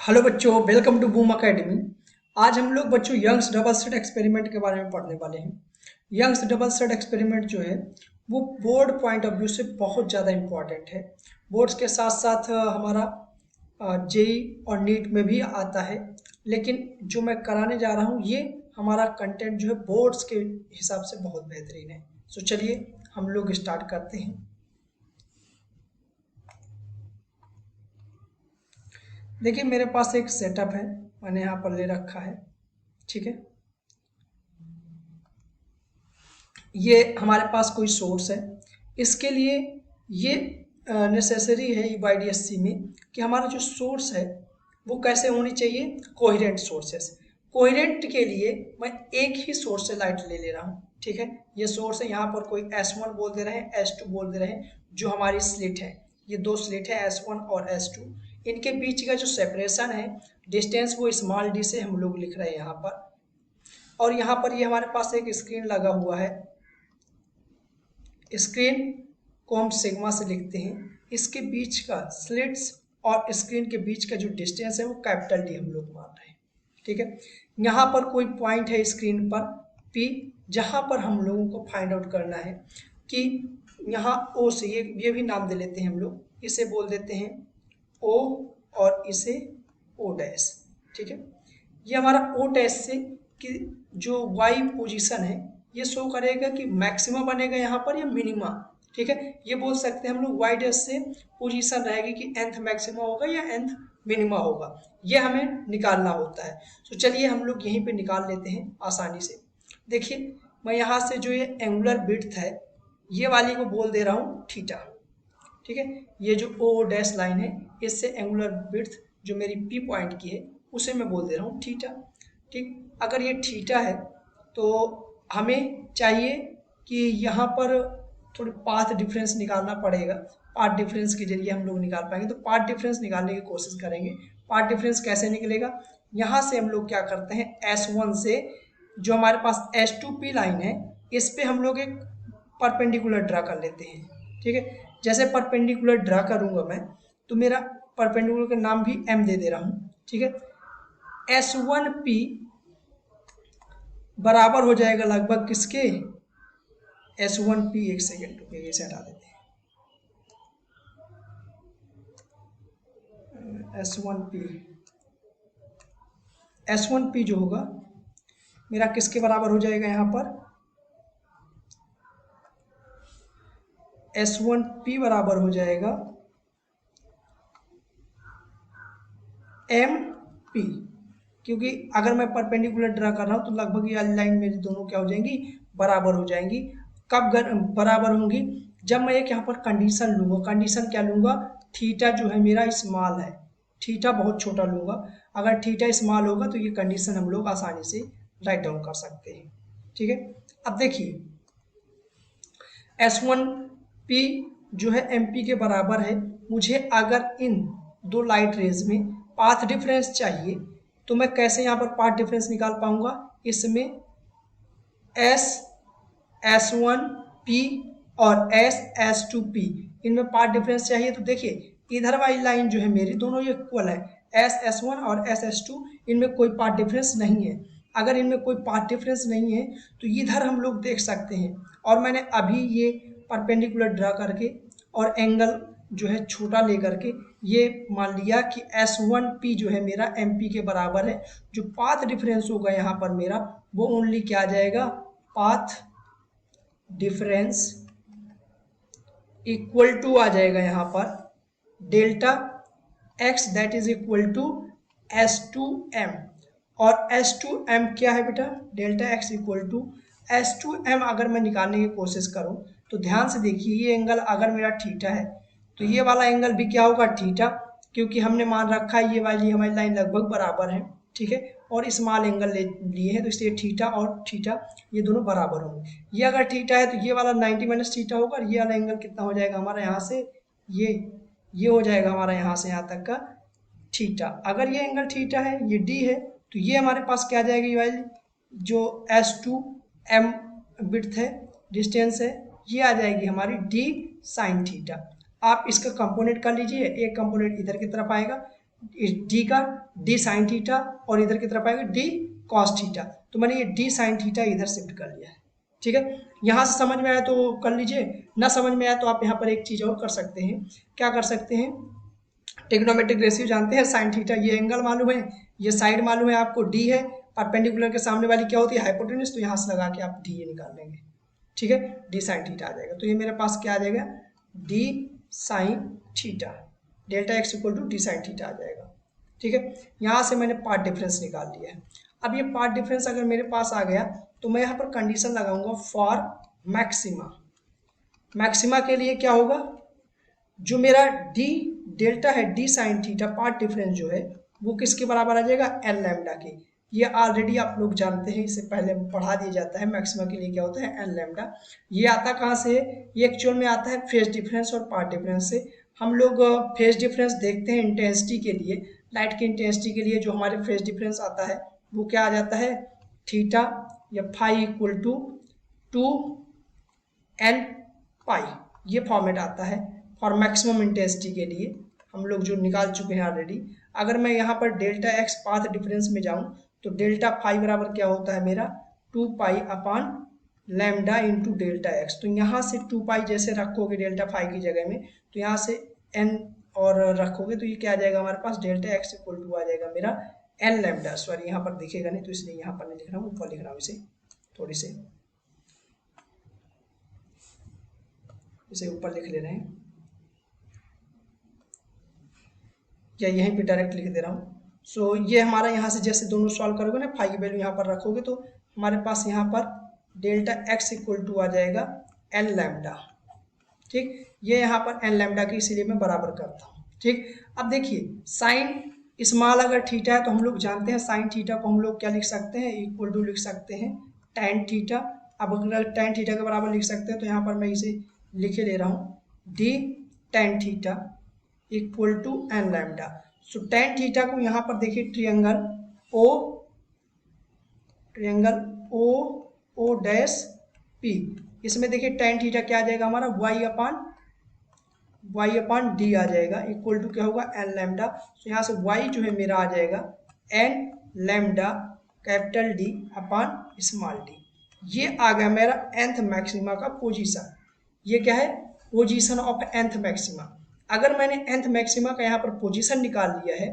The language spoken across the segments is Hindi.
हेलो बच्चों, वेलकम टू बूम एकेडमी। आज हम लोग बच्चों यंग्स डबल स्लिट एक्सपेरिमेंट के बारे में पढ़ने वाले हैं। यंग्स डबल स्लिट एक्सपेरिमेंट जो है वो बोर्ड पॉइंट ऑफ व्यू से बहुत ज़्यादा इम्पॉर्टेंट है। बोर्ड्स के साथ साथ हमारा जेई और नीट में भी आता है, लेकिन जो मैं कराने जा रहा हूँ ये हमारा कंटेंट जो है बोर्ड्स के हिसाब से बहुत बेहतरीन है। सो चलिए हम लोग स्टार्ट करते हैं। देखिए मेरे पास एक सेटअप है, मैंने यहाँ पर ले रखा है। ठीक है, ये हमारे पास कोई सोर्स है। इसके लिए ये नेसेसरी है ईवाईडीएससी में कि हमारा जो सोर्स है वो कैसे होनी चाहिए, कोहेरेंट सोर्सेस। कोहेरेंट के लिए मैं एक ही सोर्स से लाइट ले रहा हूँ। ठीक है, ये सोर्स है, यहाँ पर कोई S1 बोल दे रहे हैं, S2 बोल दे रहे हैं। जो हमारी स्लिट है, ये दो स्लिट है S1 और S2। इनके बीच का जो सेपरेशन है, डिस्टेंस, वो स्मॉल डी से हम लोग लिख रहे हैं यहाँ पर। और यहाँ पर ये हमारे पास एक स्क्रीन लगा हुआ है। स्क्रीन को हम सिग्मा से लिखते हैं। इसके बीच का स्लिट्स और स्क्रीन के बीच का जो डिस्टेंस है वो कैपिटल डी हम लोग मान रहे हैं। ठीक है, यहाँ पर कोई पॉइंट है स्क्रीन पर P, जहाँ पर हम लोगों को फाइंड आउट करना है कि यहाँ O से, ये भी नाम दे लेते हैं हम लोग, इसे बोल देते हैं O और इसे O डैश। ठीक है, ये हमारा O डैश से कि जो Y पोजीशन है ये शो करेगा कि मैक्सिमा बनेगा यहाँ पर या मिनिमा। ठीक है, ये बोल सकते हैं हम लोग वाई डैश से पोजीशन रहेगी कि nth मैक्सिमा होगा या nth मिनिमा होगा, ये हमें निकालना होता है। तो चलिए हम लोग यहीं पे निकाल लेते हैं आसानी से। देखिए मैं यहाँ से जो ये एंगुलर विड्थ है ये वाली को बोल दे रहा हूँ थीटा। ठीक है, ये जो ओ डैश लाइन है इससे एंगुलर विड्थ जो मेरी पी पॉइंट की है उसे मैं बोल दे रहा हूँ थीटा। ठीक, अगर ये थीटा है तो हमें चाहिए कि यहाँ पर थोड़ी पाथ डिफरेंस निकालना पड़ेगा। पाथ डिफरेंस के जरिए हम लोग निकाल पाएंगे, तो पाथ डिफरेंस निकालने की कोशिश करेंगे। पाथ डिफरेंस कैसे निकलेगा, यहाँ से हम लोग क्या करते हैं, S1 से जो हमारे पास S2P लाइन है इस पे हम लोग एक परपेंडिकुलर ड्रा कर लेते हैं। ठीक है, जैसे परपेंडिकुलर ड्रा करूंगा मैं तो मेरा परपेंडिकुलर का नाम भी M दे दे रहा हूँ। ठीक है, S1P बराबर हो जाएगा लगभग किसके, S1P, एक सेकेंड रुकिए इसे हटा देते हैं। S1P, S1P जो होगा मेरा किसके बराबर हो जाएगा, यहाँ पर S1P बराबर हो जाएगा MP, क्योंकि अगर मैं परपेंडिकुलर ड्रा कर रहा हूँ तो लगभग ये लाइन मेरी दोनों क्या हो जाएंगी, बराबर हो जाएंगी। कब बराबर होंगी, जब मैं एक यहाँ पर कंडीशन लूंगा। कंडीशन क्या लूंगा, थीटा जो है मेरा स्मॉल है, थीटा बहुत छोटा लूंगा। अगर थीटा स्मॉल होगा तो ये कंडीशन हम लोग आसानी से राइट डाउन कर सकते हैं। ठीक है, अब देखिए S1P जो है MP के बराबर है। मुझे अगर इन दो लाइट रेज में पाथ डिफरेंस चाहिए तो मैं कैसे यहाँ पर पाथ डिफरेंस निकाल पाऊंगा, इसमें S1P और S2P इनमें पाथ डिफरेंस चाहिए। तो देखिए इधर वाली लाइन जो है मेरी दोनों ये इक्वल है, S1 और S2, इनमें कोई पाथ डिफरेंस नहीं है। अगर इनमें कोई पाथ डिफरेंस नहीं है तो इधर हम लोग देख सकते हैं, और मैंने अभी ये परपेंडिकुलर ड्रा करके और एंगल जो है छोटा लेकर के ये मान लिया कि S1P जो है मेरा MP के बराबर है। जो पाथ डिफरेंस होगा यहाँ पर मेरा वो ओनली क्या आ जाएगा, पाथ डिफरेंस इक्वल टू आ जाएगा यहाँ पर delta x, that is equal to S2M। और S2M क्या है बेटा, delta x equal to S2M। अगर मैं निकालने की कोशिश करूं तो ध्यान से देखिए, ये एंगल अगर मेरा थीटा है तो ये वाला एंगल भी क्या होगा, थीटा, क्योंकि हमने मान रखा है ये वाली हमारी लाइन लगभग बराबर है। ठीक है, और स्मॉल एंगल लिए हैं तो इसलिए थीटा और थीटा ये दोनों बराबर होंगे। ये अगर थीटा है तो ये वाला 90 माइनस थीटा होगा, और ये वाला एंगल कितना हो जाएगा हमारा यहाँ से, ये हो जाएगा हमारा यहाँ से यहाँ तक का थीटा। अगर ये एंगल थीटा है, ये डी है, तो ये हमारे पास क्या आ जाएगा, ये वाली जो S2M विड्थ है, डिस्टेंस है, ये आ जाएगी हमारी डी साइन थीटा। आप इसका कंपोनेंट कर लीजिए, एक कंपोनेंट इधर की तरफ आएगा, डी का डी साइन थीटा और इधर की तरफ आएगा डी कॉस थीटा। तो मैंने ये डी साइन थीटा इधर शिफ्ट कर लिया है। ठीक है, यहाँ से समझ में आया तो कर लीजिए, ना समझ में आया तो आप यहाँ पर एक चीज़ और कर सकते हैं। क्या कर सकते हैं, ट्रिग्नोमेट्रिक रेशियो जानते हैं, साइन थीटा, ये एंगल मालूम है, ये साइड मालूम है आपको, डी है, परपेंडिकुलर के सामने वाली क्या होती है, हाइपोटेन्यूज, तो यहाँ से लगा के आप डी ये निकाल लेंगे। ठीक है, डी साइन थीटा आ जाएगा। तो ये मेरे पास क्या आ जाएगा, d sine theta, delta x equal to d sine theta आ जाएगा। ठीक है, यहाँ से मैंने पार्ट डिफरेंस निकाल लिया है। अब ये पार्ट डिफरेंस अगर मेरे पास आ गया तो मैं यहाँ पर कंडीशन लगाऊंगा फॉर मैक्सिमा। मैक्सिमा के लिए क्या होगा, जो मेरा डी डेल्टा है, D sine theta path difference जो है वो किसके बराबर आ जाएगा, एल लैम्डा के। ये ऑलरेडी आप लोग जानते हैं, इससे पहले पढ़ा दिया जाता है मैक्सिमा के लिए क्या होता है, एल लैम्डा। ये आता कहाँ से है, ये एक्चुअल में आता है फेज डिफरेंस और पार्ट डिफरेंस से। हम लोग फेज डिफरेंस देखते हैं इंटेंसिटी के लिए, लाइट की इंटेंसिटी के लिए जो हमारे फेज डिफरेंस आता है वो क्या आ जाता है, थीटा या फाई इक्वल टू 2n पाई, ये फॉर्मेट आता है फॉर मैक्सिमम इंटेंसिटी के लिए, हम लोग जो निकाल चुके हैं ऑलरेडी। अगर मैं यहाँ पर डेल्टा एक्स पाथ डिफरेंस में जाऊँ तो डेल्टा फाई बराबर क्या होता है मेरा, 2 पाई अपान लैम्डा इंटू डेल्टा एक्स। तो यहाँ से 2 पाई जैसे रखोगे डेल्टा फाई की जगह में, तो यहाँ से n और रखोगे तो ये क्या आ जाएगा हमारे पास, डेल्टा एक्स इक्वल टू आ जाएगा मेरा एन लैम्डा। सॉरी यहाँ पर दिखेगा नहीं तो इसलिए यहाँ पर नहीं लिख रहा हूँ, ऊपर लिख रहा हूँ इसे ऊपर लिख ले रहे हैं, या यहीं पे डायरेक्ट लिख दे रहा हूँ। सो ये हमारा यहाँ से जैसे दोनों सॉल्व करोगे ना, फाई की वैल्यू यहाँ पर रखोगे तो हमारे पास यहाँ पर डेल्टा एक्स इक्वल टू आ जाएगा एन लैम्डा। ठीक, ये यहाँ पर एन लैम्डा की इसीलिए मैं बराबर करता हूँ। ठीक, अब देखिए साइन स्मॉल अगर थीटा है तो हम लोग जानते हैं साइन थीटा को हम लोग क्या लिख सकते हैं, इक्वल टू लिख सकते हैं टैन थीटा। अब अगर टैन थीटा के बराबर लिख सकते हैं तो यहाँ पर मैं इसे लिखे ले रहा हूँ, d tan theta equal to n lambda. So tan theta को यहाँ पर देखिए ट्रियंगल ओ डैश पी, इसमें देखिए टैन थीटा क्या आ जाएगा हमारा, वाई अपान डी आ जाएगा, इक्वल टू क्या होगा, एन लैम्डा। तो यहाँ से वाई जो है मेरा आ जाएगा n lambda capital D upon small d. ये आ गया मेरा nth मैक्सिमा का पोजीशन। ये क्या है, पोजीशन ऑफ nth मैक्सिमा। अगर मैंने nth मैक्सिमा का यहाँ पर पोजीशन निकाल लिया है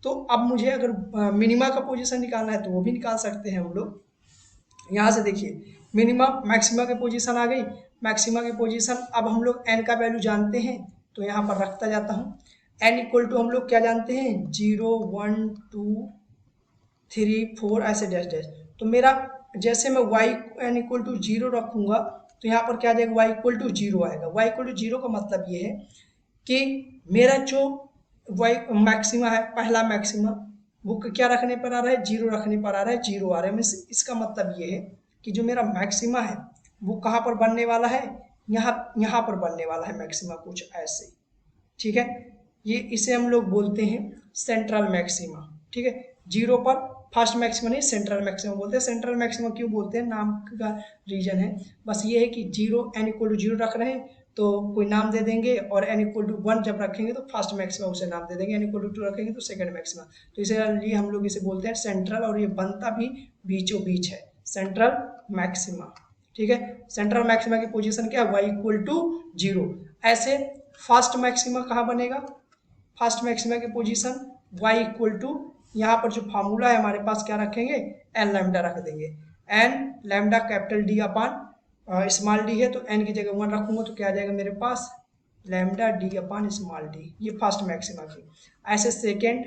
तो अब मुझे अगर मिनिमा का पोजीशन निकालना है तो वो भी निकाल सकते हैं हम लोग। यहाँ से देखिए मिनिमा मैक्सिमा की पोजीशन आ गई, मैक्सिमा की पोजीशन। अब हम लोग n का वैल्यू जानते हैं तो यहाँ पर रखता जाता हूँ, n इक्वल टू हम लोग क्या जानते हैं, 0 1 2 3 4 ऐसे डैश डैश। तो मेरा जैसे मैं y n इक्वल टू 0 रखूँगा तो यहाँ पर क्या आ जाएगा, y इक्वल टू 0 आएगा। y इक्वल टू 0 का मतलब ये है कि मेरा जो y मैक्सिमा है, पहला मैक्सिमा, वो क्या रखने पर आ रहा है, 0 रखने पर आ रहा है, 0 आ रहा है। इसका मतलब ये है कि जो मेरा मैक्सिमा है वो कहाँ पर बनने वाला है, यहाँ पर बनने वाला है मैक्सिमा, कुछ ऐसे। ठीक है, ये इसे हम लोग बोलते हैं सेंट्रल मैक्सिमा। ठीक है, 0 पर फर्स्ट मैक्सिमा नहीं, सेंट्रल मैक्सिमा बोलते हैं। सेंट्रल मैक्सिमा क्यों बोलते हैं, नाम का रीजन है, बस ये है कि 0 n इक्वल टू 0 रख रहे हैं तो कोई नाम दे देंगे, और n इक्वल टू 1 जब रखेंगे तो फर्स्ट मैक्सिमा उसे नाम दे देंगे, n इक्वल टू 2 रखेंगे तो सेकंड मैक्सिमा। तो इसलिए हम लोग इसे बोलते हैं सेंट्रल, और ये बनता भी बीचों बीच है, सेंट्रल मैक्सिमा। ठीक है, सेंट्रल मैक्सिमा की पोजीशन क्या है, y इक्वल टू 0। ऐसे फर्स्ट मैक्सिमा कहाँ बनेगा, फर्स्ट मैक्सिमा की पोजीशन y इक्वल टू, यहाँ पर जो फार्मूला है हमारे पास क्या रखेंगे, एन लैम्डा रख देंगे, n lambda capital D upon small d है तो n की जगह 1 रखूंगा तो क्या आ जाएगा मेरे पास, lambda D upon small d. ये फर्स्ट मैक्सिमा की। ऐसे सेकेंड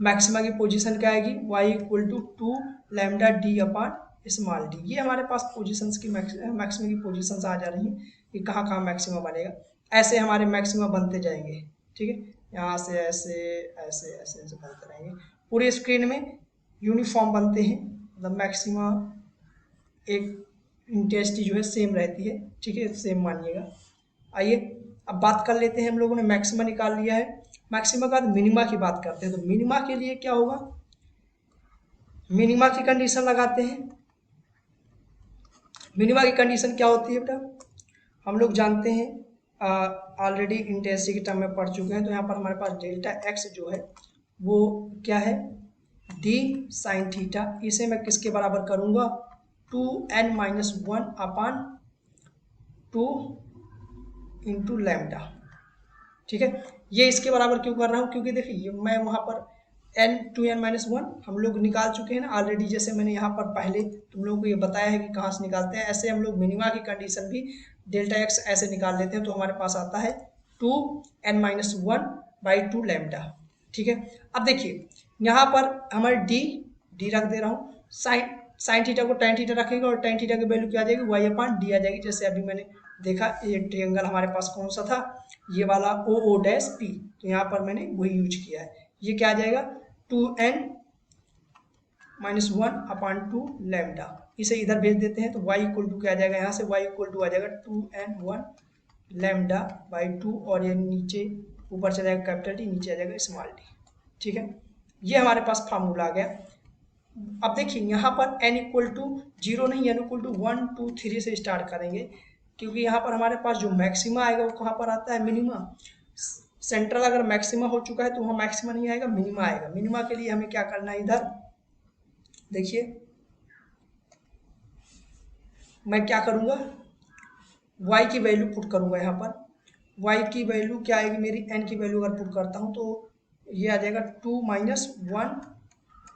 मैक्सिमा की पोजीशन क्या आएगी, y equal to 2 lambda D upon small d. ये हमारे पास पोजीशंस की मैक्सिमा की पोजीशंस आ जा रही हैं कि कहाँ कहाँ मैक्सिमा बनेगा। ऐसे हमारे मैक्सिमा बनते जाएंगे। ठीक है, यहाँ से ऐसे ऐसे ऐसे ऐसे बनते रहेंगे, पूरे स्क्रीन में यूनिफॉर्म बनते हैं, मतलब मैक्सिमा एक इंटेंसिटी जो है सेम रहती है। ठीक है, सेम मानिएगा। आइए अब बात कर लेते हैं, हम लोगों ने मैक्सिमा निकाल लिया है, मैक्सिमा के बाद मिनिमा की बात करते हैं। तो मिनिमा के लिए क्या होगा, मिनिमा की कंडीशन लगाते हैं। मिनिमा की कंडीशन क्या होती है बेटा, हम लोग जानते हैं ऑलरेडी इंटेंसिटी के टर्म में पढ़ चुके हैं। तो यहाँ पर हमारे पास डेल्टा एक्स जो है वो क्या है, डी साइन थीटा। इसे मैं किसके बराबर करूँगा, 2n-1 अपान 2 इंटू लैम्डा। ठीक है, ये इसके बराबर क्यों कर रहा हूँ, क्योंकि देखिए मैं वहाँ पर n2n-1 हम लोग निकाल चुके हैं ना ऑलरेडी। जैसे मैंने यहाँ पर पहले तुम लोगों को ये बताया है कि कहाँ से निकालते हैं, ऐसे हम लोग मिनिमा की कंडीशन भी डेल्टा एक्स ऐसे निकाल लेते हैं। तो हमारे पास आता है 2n-1/2 लैम्डा। ठीक है, अब देखिए यहाँ पर हमारे डी रख दे रहा हूँ, साइन थीटा को tan थीटा रखेंगे और tan थीटा की वैल्यू क्या आ जाएगी, y/d आ जाएगी। जैसे अभी मैंने देखा ये ट्रायंगल हमारे पास कौन सा था, ये वाला OO'P, तो यहाँ पर मैंने वही यूज किया है। ये क्या आ जाएगा, 2n-1/2 लैम्डा। इसे इधर भेज देते हैं तो y इक्वल टू क्या आ जाएगा, यहाँ से y इक्वल टू आ जाएगा 2n1 लैम्डा बाई 2, और ये नीचे ऊपर चला जाएगा कैपिटल टी, नीचे आ जाएगा स्मॉल डी। ठीक है, ये हमारे पास फार्मूला आ गया। अब देखिए यहाँ पर n इक्वल टू 0 नहीं, n इक्वल टू 1 2 3 से स्टार्ट करेंगे, क्योंकि यहाँ पर हमारे पास जो मैक्सिमा आएगा वो कहाँ पर आता है, मिनिमा। सेंट्रल अगर मैक्सिमा हो चुका है तो वहाँ मैक्सिमा नहीं आएगा, मिनिमा आएगा। मिनिमा के लिए हमें क्या करना है, इधर देखिए मैं क्या करूँगा, y की वैल्यू पुट करूँगा। यहाँ पर y की वैल्यू क्या आएगी मेरी, n की वैल्यू अगर पुट करता हूँ तो ये आ जाएगा 2-1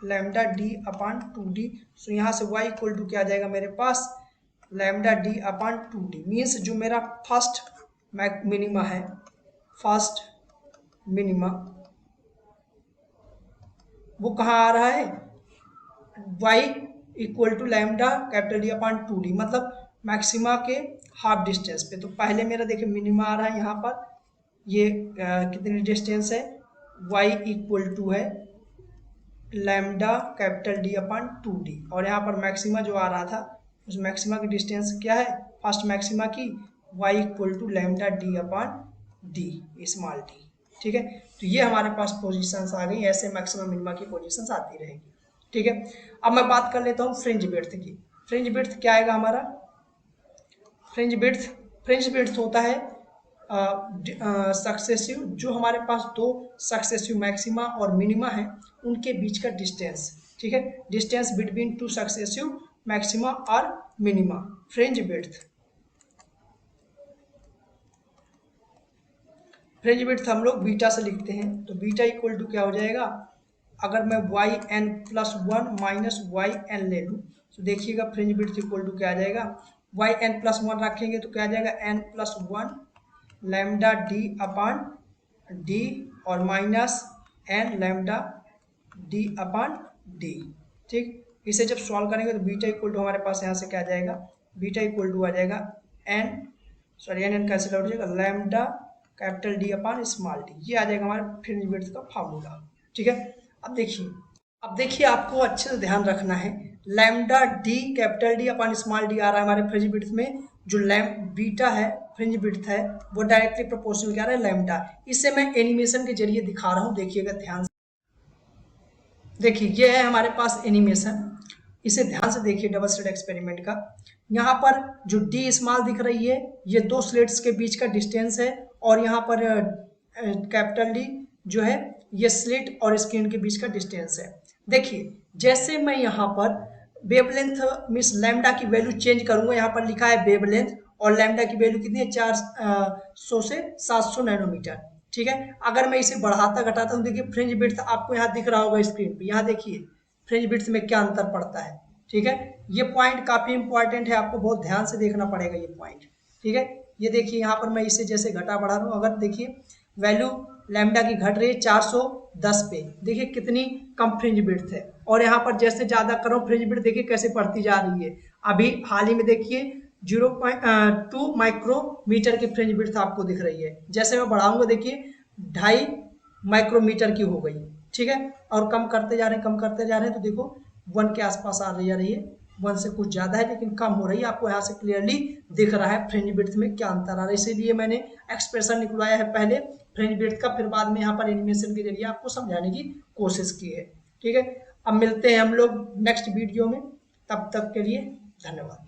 लैम्डा डी अपान 2d। सो यहाँ से y इक्वल टू क्या आ जाएगा मेरे पास, lambda D upon 2d। Means जो मेरा फर्स्ट मिनिमा है, फर्स्ट मिनिमा वो कहाँ आ रहा है, y equal to lambda capital D upon 2d, मतलब मैक्सिमा के हाफ डिस्टेंस पे। तो पहले मेरा देखिए मिनिमा आ रहा है यहाँ पर, ये कितनी डिस्टेंस है, y इक्वल टू है lambda capital D upon 2d, और यहाँ पर मैक्सिमा जो आ रहा था उस मैक्सिमा की डिस्टेंस क्या है, फर्स्ट मैक्सिमा की, y equal to lambda D upon d small d. ठीक है, तो ये हमारे पास पोजीशंस आ गई, ऐसे मैक्सिमम मिनिमा की पोजीशंस आती रहेगी। ठीक है, अब मैं बात कर लेता हूँ फ्रिंज विड्थ की। फ्रिंज विड्थ क्या आएगा हमारा, फ्रिंज विड्थ होता है सक्सेसिव, जो हमारे पास दो सक्सेसिव मैक्सिमा और मिनिमा है उनके बीच का डिस्टेंस। ठीक है, distance between two successive maxima और minima, fringe width. Fringe width हम लोग बीटा से लिखते हैं, तो बीटा इक्वल टू क्या हो जाएगा, अगर मैं yn+1 माइनस yn ले लूँ तो देखिएगा फ्रिंज विड्थ इक्वल टू क्या आ जाएगा, yn+1 रखेंगे तो क्या आ जाएगा, n+1 lambda D upon D और minus n lambda D upon D. ठीक, इसे जब सॉल्व करेंगे तो बीटा इक्वल टू हमारे पास यहाँ से क्या आ जाएगा, बीटा इक्वल टू आ जाएगा n कैंसिल हो जाएगा, lambda capital D upon small d. ये आ जाएगा हमारे फ्रिंज विड्थ का फार्मूला। ठीक है, अब देखिए आपको अच्छे से ध्यान रखना है, lambda D capital D upon small d आ रहा है हमारे फ्रिंज विड्थ में, जो बीटा है फ्रिंज विड्थ है वो डायरेक्टली प्रोपोर्शनल क्या आ रहा है, लैम्डा। इसे मैं एनिमेशन के जरिए दिखा रहा हूँ, देखिएगा ध्यान से। देखिए ये है हमारे पास एनिमेशन, इसे ध्यान से देखिए डबल स्लिट एक्सपेरिमेंट का। यहाँ पर जो डी स्मॉल दिख रही है ये दो स्लिट्स के बीच का डिस्टेंस है, और यहाँ पर कैपिटल डी जो है ये स्लिट और स्क्रीन के बीच का डिस्टेंस है। देखिए जैसे मैं यहाँ पर वेवलेंथ मीन्स लैम्डा की वैल्यू चेंज करूंगा, यहाँ पर लिखा है वेवलेंथ और लैम्डा की वैल्यू कितनी है, 400 से 700 नैनोमीटर। ठीक है, अगर मैं इसे बढ़ाता घटाता हूँ, देखिए फ्रिंज विड्थ आपको यहाँ दिख रहा होगा स्क्रीन पे, यहाँ देखिए फ्रिंज विड्थ में क्या अंतर पड़ता है। ठीक है, ये पॉइंट काफी इंपॉर्टेंट है, आपको बहुत ध्यान से देखना पड़ेगा ये पॉइंट। ठीक है, ये देखिए यहाँ पर मैं इसे जैसे घटा बढ़ा रहा हूँ, अगर देखिए वैल्यू लैम्डा की घट रही है 410 पे, देखिए कितनी कम फ्रिंज विड्थ है, और यहाँ पर जैसे ज्यादा करो फ्रिंज विड्थ देखिए कैसे बढ़ती जा रही है। अभी हाल ही में देखिए 0.2 माइक्रोमीटर की फ्रिंज विड्थ आपको दिख रही है, जैसे मैं बढ़ाऊंगा देखिए 2.5 माइक्रोमीटर की हो गई। ठीक है, और कम करते जा रहे हैं तो देखो 1 के आसपास आ रही है, 1 से कुछ ज्यादा है लेकिन कम हो रही है, आपको यहाँ से क्लियरली दिख रहा है फ्रिंज विड्थ में क्या अंतर आ रहा है। इसीलिए मैंने एक्सप्रेशन निकलवाया है पहले फ्रिंज विड्थ का, फिर बाद में यहाँ पर एनिमेशन के जरिए आपको समझाने की कोशिश की है। ठीक है, अब मिलते हैं हम लोग नेक्स्ट वीडियो में, तब तक के लिए धन्यवाद।